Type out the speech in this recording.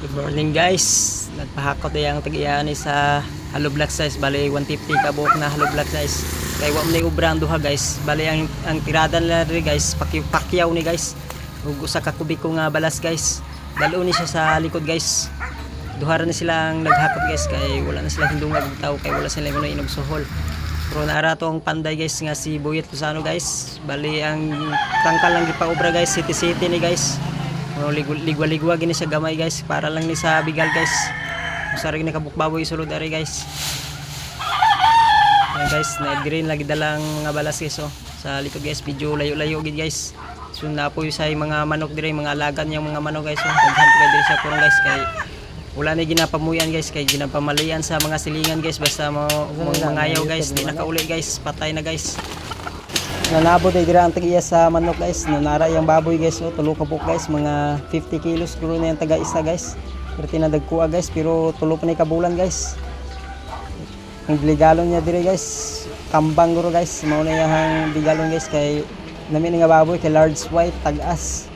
Good morning guys. Nagpahakot yung tag-iyani sa hollow block size. Bali 150 ka buok na hollow block size. Kay wa man ubrang duha guys. Bali ang tirada nila ri guys, pakyaw ni guys. Ug usa ka kubiko nga balas guys. Dalo ni siya sa likod guys. Duha ra ni sila ang naghakot guys kay wala na sila hindungag og tawo kay wala sila kuno inog suhol. Pero naara to ang panday guys nga si Buyet Lusano guys. Bali ang tangkal lang gipaobra guys, city ni guys. Ligwa-ligwa gini sa gamay guys para lang ni sa bigal guys. Usara gini kabukbaboy sulod ari guys. Ayan guys, na green lagi dalang mga balas guys oh. Sa likod guys, video layo-layo gid guys. So napoy sa mga manok dire, mga alagan yang mga manok guys oh. Daghan kay dire sa purong guys kay wala na ginapamuyan guys kay ginapamalian sa mga silingan guys basta mo mangayaw guys, di nakauli guys, patay na guys. Nanabo day dira ang tag-iya sa manok guys. Nanara yung baboy guys oh, tulo ka buok guys, mga 50 kilos guro na yung taga-isa guys. Pero tinadagkuha guys, pero tulo pa na kabulan guys. Ang bigalon niya dire guys, kambang guro guys, mao na yang bigalon guys kay nami nga baboy kay large white tag-as.